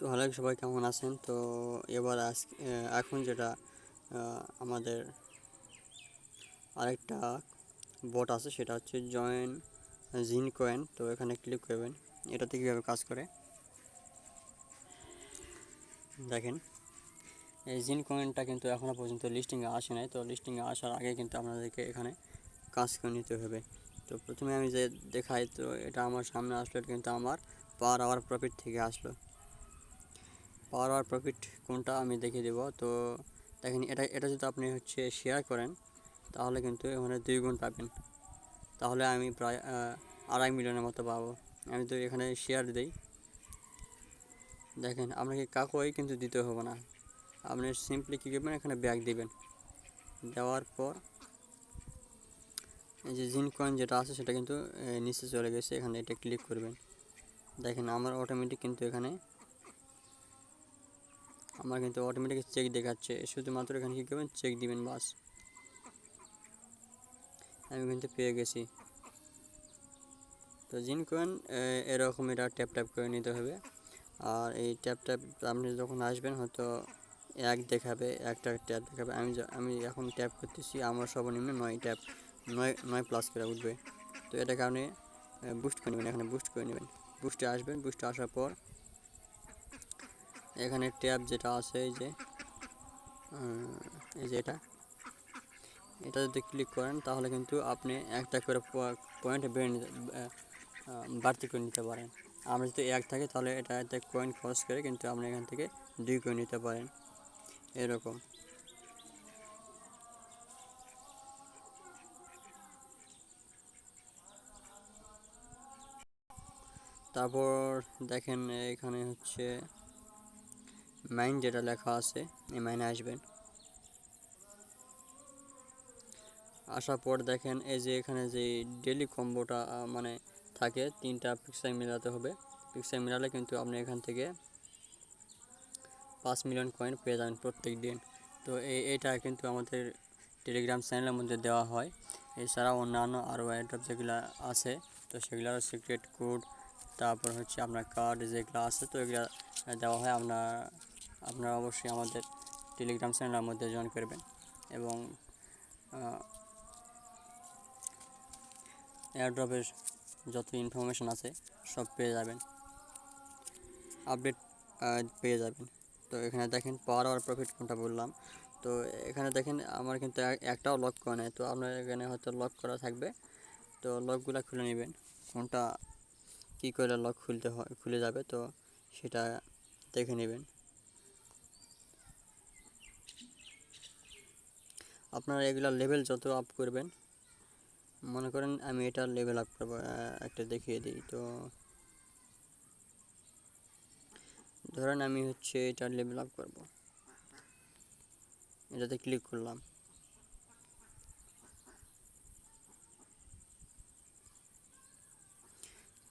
তো হ্যালো সবাই, কেমন আছেন? তো এবার এখন যেটা আমাদের আরেকটা বট আছে, সেটা হচ্ছে জয়েন জিন কয়েন। তো এখানে ক্লিক করবেন। এটাতে কীভাবে কাজ করে দেখেন। এই জিন কয়েনটা কিন্তু এখনও পর্যন্ত লিস্টিংয়ে আসে নাই। তো লিস্টিংয়ে আসার আগে কিন্তু আপনাদেরকে এখানে কাজ করে নিতে হবে। তো প্রথমে আমি যে দেখাই, তো এটা আমার সামনে আসলো, এটা কিন্তু আমার পার আওয়ার প্রফিট থেকে আসলো। পাওয়ার আর প্রফিট কোনটা আমি দেখিয়ে দেবো। তো দেখেন, এটা যদি আপনি শেয়ার করেন, তাহলে কিন্তু এখানে 2 গুণ পাবেন। তাহলে আমি প্রায় 2.5 মিলিয়নের মতো পাবো। আমি তো এখানে শেয়ার দিই। দেখেন, আপনাকে কাউকেই কিন্তু দিতে হবে না। আপনি সিম্পলি কী করবেন, এখানে ব্যাক দিবেন। দেওয়ার পর এই যে জিন কয়েন যেটা আছে, সেটা কিন্তু নিচে চলে গেছে। এখানে এটা ক্লিক করবেন। দেখেন, আমার কিন্তু অটোমেটিক চেক দেখাচ্ছে। শুধুমাত্র এখানে কী করবেন, চেক দিবেন, বাস। আমি কিন্তু পেয়ে গেছি। তো জিন কয়েন এরকম এটা ট্যাপ করে নিতে হবে। আর এই ট্যাপ আপনি যখন আসবেন, হয়তো একটা ট্যাপ দেখাবে। আমি এখন ট্যাপ করতেছি, আমার সর্বনিম্ন 9 প্লাস করে উঠবে। তো এটা কারণে বুস্ট করে নেবেন। এখানে বুস্ট করে নেবেন। বুস্টে আসবেন। বুস্টে আসার পর এখানে ট্যাপ যেটা আছে, এই যে এটা যদি ক্লিক করেন, তাহলে কিন্তু আপনি একটা করে পয়েন্ট বাড়তি করে নিতে পারেন। আমরা যদি 1 থাকে, তাহলে এটাতে কয়েন খরচ করে কিন্তু আপনি এখান থেকে 2 করে নিতে পারেন, এরকম। তারপর দেখেন, এখানে মাইন যেটা লেখা আছে, এই মাইনে আসবেন। আসার পর দেখেন, এই যে এখানে যে ডেলি কম্বোটা মানে থাকে, 3টা পিক্সেল মেলাতে হবে। পিক্সেল মেলালে কিন্তু আপনি এখান থেকে 5 মিলিয়ন কয়েন পেয়ে যাবেন প্রত্যেক দিন। তো এইটা কিন্তু আমাদের টেলিগ্রাম চ্যানেলের মধ্যে দেওয়া হয়। এছাড়াও অন্যান্য আরও অ্যাড্রপ যেগুলো আছে, তো সেগুলোর সিক্রেট কোড, তারপর আপনার কার্ড যেগুলো আছে, তো এগুলো দেওয়া হয়। আপনারা অবশ্যই আমাদের টেলিগ্রাম চ্যানেলের মধ্যে জয়েন করবেন এবং এয়ারড্রপের যত ইনফরমেশন আছে সব পেয়ে যাবেন, আপডেট পেয়ে যাবেন। তো এখানে দেখেন, পাওয়ার আর প্রফিট কোনটা বললাম। তো এখানে দেখেন, আমার কিন্তু একটাও লক করা নেই। তো আপনার এখানে হয়তো লক করা থাকবে, তো লকগুলো খুলে নেবেন। কোনটা কী করে লক খুলে যাবে, তো সেটা দেখে নেবেন। আপনারা এগুলা লেভেল যত আপ করবেন, মনে করেন আমি এটা লেভেল আপ করবো, একটা দেখিয়ে দিই। তো ধরেন আমি এটা লেভেল আপ করবো, এটাতে ক্লিক করলাম।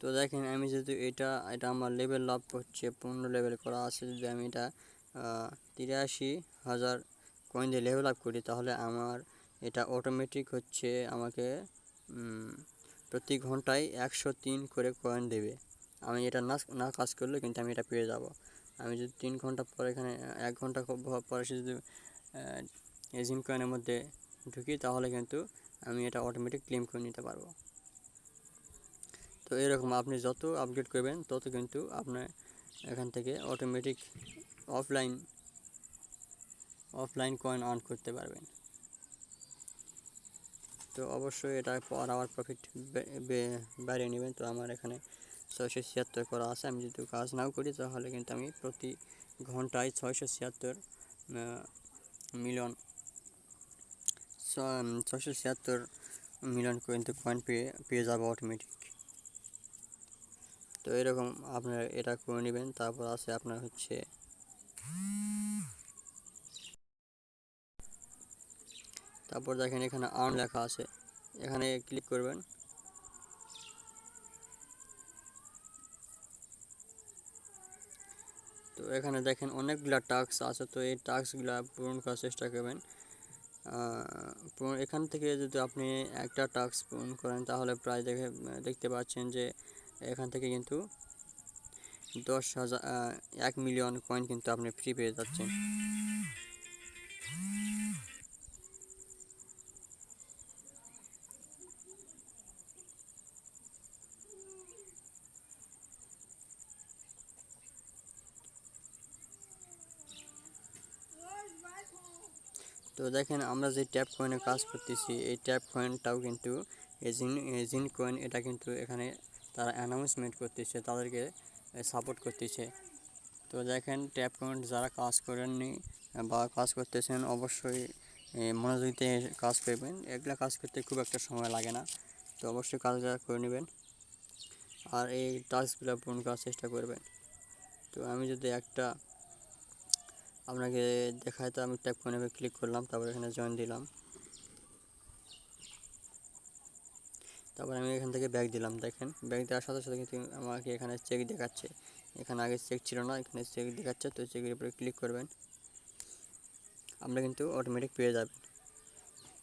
তো দেখেন, আমি যদি এটা আমার লেভেল আপ 15 লেভেল করা আছে, যদি আমি এটা 83,000 কয়েন দিয়ে লেভেল আপ করি, তাহলে আমার এটা অটোমেটিক আমাকে প্রতি ঘন্টায় 103 করে কয়েন দেবে। আমি এটা না কাজ করলে কিন্তু আমি এটা পেয়ে যাব। আমি যদি 3 ঘন্টা পর, এখানে 1 ঘন্টা পরে যদি এজিম কয়েনের মধ্যে ঢুকি, তাহলে কিন্তু আমি এটা অটোমেটিক ক্লেম করে নিতে পারবো। তো এরকম আপনি যত আপডেট করবেন, তত কিন্তু আপনার এখান থেকে অটোমেটিক অফলাইন কয়েন আর্ন করতে পারবেন। তো অবশ্যই এটা পর আওয়ার প্রফিট বাড়িয়ে নেবেন। তো আমার এখানে 676 করা আছে। আমি যদি কাজ নাও করি, তাহলে কিন্তু আমি প্রতি ঘন্টায় 676 মিলিয়ন 676 মিলিয়ন কিন্তু কয়েন পেয়ে যাবো অটোমেটিক। তো এরকম আপনার এটা করে নেবেন। তারপর আছে আপনার তারপর দেখেন, এখানে আর্ন লেখা আছে, এখানে ক্লিক করবেন। তো এখানে দেখেন অনেকগুলা টাস্ক আছে। তো এই টাস্কগুলা পূরণ করার চেষ্টা করবেন। এখান থেকে যদি আপনি একটা টাস্ক পূরণ করেন, তাহলে প্রায় দেখতে পাচ্ছেন যে এখান থেকে কিন্তু 10,000 1 মিলিয়ন কয়েন কিন্তু আপনি ফ্রি পেয়ে যাচ্ছেন। তো দেখেন আমরা যে ট্যাপ কয়েনে কাজ করতেছি, এই ট্যাপ কয়েনটাও কিন্তু জিন কয়েন, এটা কিন্তু এখানে তারা অ্যানাউন্সমেন্ট করতেছে, তাদেরকে সাপোর্ট করতেছে। তো দেখেন ট্যাপ কয়েন যারা কাজ করেননি বা কাজ করতেছেন, অবশ্যই মনোযোগ দিয়ে কাজ করবেন। এগুলা কাজ করতে খুব একটা সময় লাগে না, তো অবশ্যই কাজটা করে নেবেন আর এই টাস্কগুলো পূরণ করার চেষ্টা করবেন। তো আমি যদি একটা আপনাকে দেখায়, তো আমি ট্যাপ কয়েনে ক্লিক করলাম, তারপর এখানে জয়েন দিলাম, তারপর আমি এখান থেকে ব্যাক দিলাম। দেখেন ব্যাক দেওয়ার সাথে সাথে কিন্তু আমাকে এখানে চেক দেখাচ্ছে, এখানে আগে চেক ছিল না, এখানে চেক দেখাচ্ছে। তো চেকের উপরে ক্লিক করবেন, আমরা কিন্তু অটোমেটিক পেয়ে যাবেন।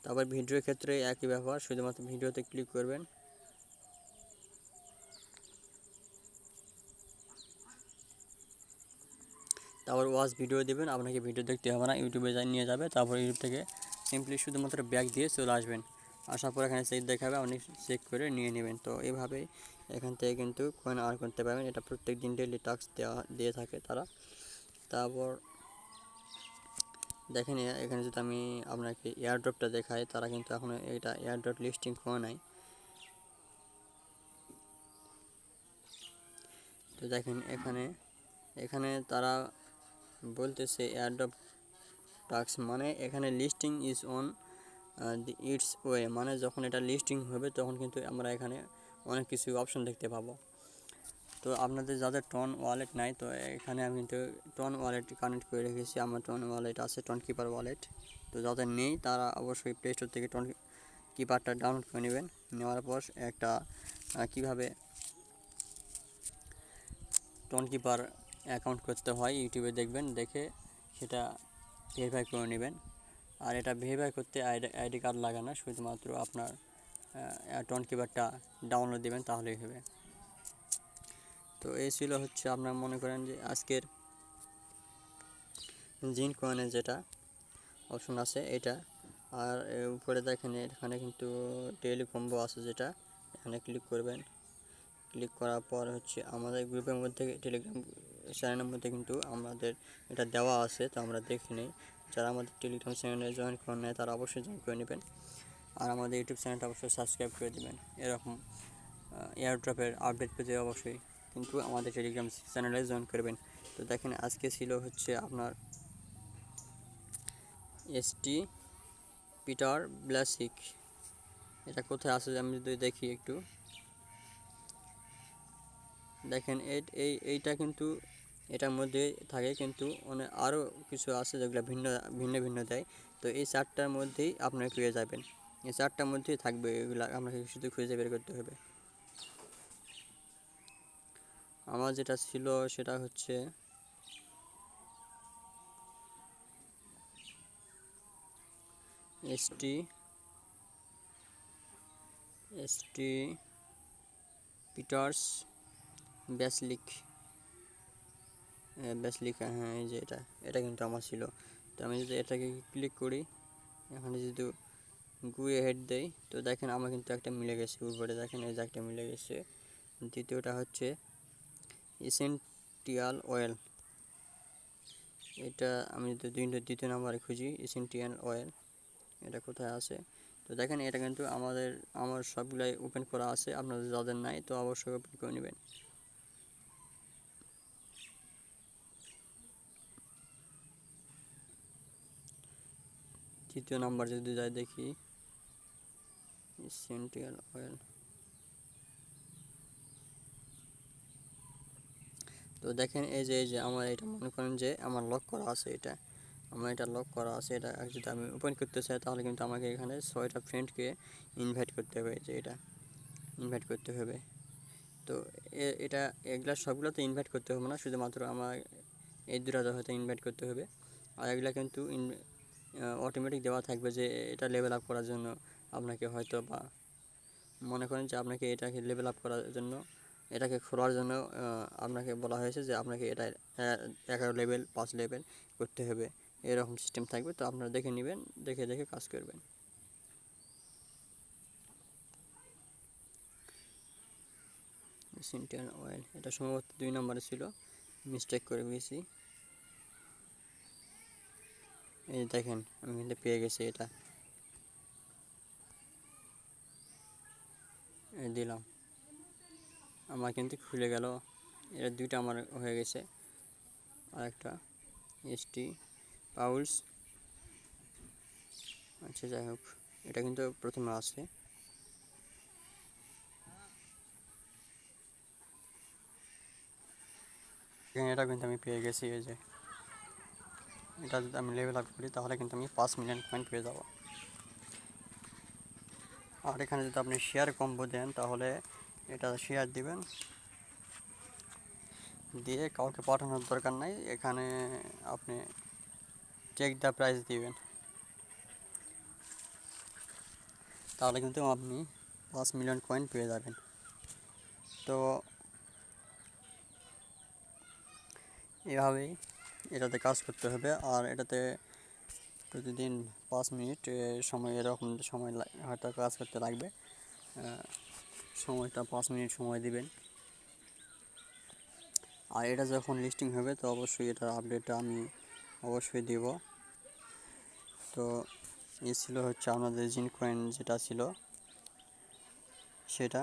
তারপর ভিডিওর ক্ষেত্রে একই ব্যাপার, শুধুমাত্র ভিডিওতে ক্লিক করবেন, তারপর ওয়াচ ভিডিও দেবেন। আপনাকে ভিডিও দেখতে হবে না, ইউটিউবে নিয়ে যাবে, তারপর ইউটিউব থেকে সিম্পলি শুধুমাত্র ব্যাক দিয়ে চলে আসবেন। আসার পর এখানে চেক দেখাবে, আপনি চেক করে নিয়ে নেবেন। তো এইভাবেই এখান থেকে কিন্তু কয়েন আর্ন করতে পারবেন। এটা প্রত্যেক দিন ডেলি টাস্ক দিয়ে থাকে তারা। তারপর দেখেন এখানে যদি আমি আপনাকে এয়ারড্রপটা দেখাই, তারা কিন্তু এখন এটা এয়ারড্রপ লিস্টিং করে নাই। তো দেখেন এখানে এখানে তারা বলতেছে এয়ারড্রপ টাস্ক, মানে এখানে listing is on its way, মানে যখন এটা লিস্টিং হবে তখন কিন্তু আমরা এখানে অনেক কিছু অপশন দেখতে পাবো। তো আপনাদের যাদের টন ওয়ালেট নাই, তো এখানে আমি কিন্তু টন ওয়ালেট কানেক্ট করে রেখেছি, আমার টন ওয়ালেট আছে, টন কিপার ওয়ালেট। তো যাদের নেই তারা অবশ্যই প্লে স্টোর থেকে টন কিপারটা ডাউনলোড করে নেবেন। নেওয়ার পর একটা কীভাবে টন কিপার অ্যাকাউন্ট করতে হয় ইউটিউবে দেখবেন, দেখে সেটা ভেরিফাই করে নেবেন। আর এটা ভেরিফাই করতে আইডি কার্ড লাগে না, শুধুমাত্র আপনার টন কিপারটা ডাউনলোড দেবেন, তাহলেই হবে। তো এই ছিল হচ্ছে আপনার মনে করেন যে আজকের জিন কয়েনের যেটা অপশন আছে এটা। আর উপরে দেখেন এখানে কিন্তু ডেইলি কম্বো আছে, যেটা এখানে ক্লিক করবেন। ক্লিক করার পর হচ্ছে আমাদের গ্রুপের মধ্যে, টেলিগ্রাম চ্যানেলের মধ্যে কিন্তু আমাদের এটা দেওয়া আছে, তো আমরা দেখে নিই। যারা আমাদের টেলিগ্রাম চ্যানেলে জয়েন করে নেয় তারা অবশ্যই জয়েন করে নেবেন, আর আমাদের ইউটিউব চ্যানেলটা অবশ্যই সাবস্ক্রাইব করে দেবেন। এরকম এয়ারড্রপের আপডেট পেতে অবশ্যই কিন্তু আমাদের টেলিগ্রাম চ্যানেলে জয়েন করবেন। তো দেখেন আজকে ছিল হচ্ছে আপনার এসটি পিটার ব্লাসিক, এটা কোথায় আছে আমি যদি দেখি একটু, দেখেন এইটা কিন্তু এটার মধ্যে থাকে, কিন্তু অনেক আরও কিছু আছে যেগুলো ভিন্ন ভিন্ন ভিন্ন দেয়। তো এই চারটার মধ্যেই আপনারা পেয়ে যাবেন, এই চারটার মধ্যেই থাকবে, এগুলো আপনাকে শুধু খুঁজে বের করতে হবে। আমার যেটা ছিল সেটা হচ্ছে এসটি পিটার্স ব্যাসলিক, হ্যাঁ এই যে এটা কিন্তু আমার ছিল। তো আমি যদি এটাকে ক্লিক করি, এখানে যদি গুয়ে হেড দেই, তো দেখেন আমার কিন্তু একটা মিলে গেছে উপরে, দেখেন এই যে একটা মিলে গেছে। দ্বিতীয়টা হচ্ছে এসেন্টিয়াল অয়েল, এটা আমি যদি দ্বিতীয় নাম্বারে খুঁজি এসেন্টিয়াল অয়েল, এটা কোথায় আছে। তো দেখেন এটা কিন্তু আমার সবগুলাই ওপেন করা আছে, আপনাদের যাদের নাই তো অবশ্যই ওপেন করে নেবেন। তৃতীয় নাম্বার যদি যাই দেখি এসেন্টিয়াল অয়েল, তো দেখেন এই যে আমার এটা মনে করেন যে আমার লক করা আছে, আমার এটা লক করা আছে। এটা যদি আমি ওপেন করতে চাই তাহলে কিন্তু আমাকে এখানে 6টা ফ্রেন্ডকে ইনভাইট করতে হবে, যে এটা ইনভাইট করতে হবে। তো এটা এগুলা সবগুলো তো ইনভাইট করতে হবে না, শুধুমাত্র আমার এই দুটো হয়তো ইনভাইট করতে হবে। আর এগুলা কিন্তু অটোমেটিক দেওয়া থাকবে, যে এটা লেভেল আপ করার জন্য আপনাকে হয়তো বা মনে করেন যে আপনাকে এটাকে লেভেল আপ করার জন্য এটাকে খোলার জন্য আপনাকে বলা হয়েছে যে আপনাকে এটা 11 লেভেল 5 লেভেল করতে হবে, এরকম সিস্টেম থাকবে। তো আপনারা দেখে নেবেন, দেখে দেখে কাজ করবেন। সিনটেন অয়েল, এটা সম্ভবত 2 নম্বরে ছিল, মিস্টেক করে গেছি। এই দেখেন আমি কিন্তু পেয়ে গেছি, এটা দিলাম, আমার কিন্তু খুলে গেল। এর 2টা আমার হয়ে গেছে। আরেকটা এসটি পাউলস, আচ্ছা যাই হোক, এটা কিন্তু প্রথমে আছে। এটা কিন্তু আমি পেয়ে গেছি। এই যে এটা যদি আমি লেভেল আপ করি তাহলে কিন্তু আমি 5 মিলিয়ন পয়েন্ট পেয়ে যাব। আর এখানে যদি আপনি শেয়ার কম্বো দেন তাহলে এটা শেয়ার দিবেন, দিয়ে কাউকে পাঠানোর দরকার নাই, এখানে আপনি চেক দ্য প্রাইস দিবেন, তাহলে কিন্তু আপনি 5 মিলিয়ন কয়েন পেয়ে যাবেন। তো এভাবেই এটাতে কাজ করতে হবে। আর এটাতে প্রতিদিন 5 মিনিট সময়, এরকম সময় হয়তো কাজ করতে লাগবে। সময়টা 5 মিনিট সময় দিবেন। আর এটা যখন লিস্টিং হবে তো অবশ্যই এটার আপডেটটা আমি অবশ্যই দেব। তো এই ছিল হচ্ছে আমাদের জিন কয়েন যেটা ছিল সেটা।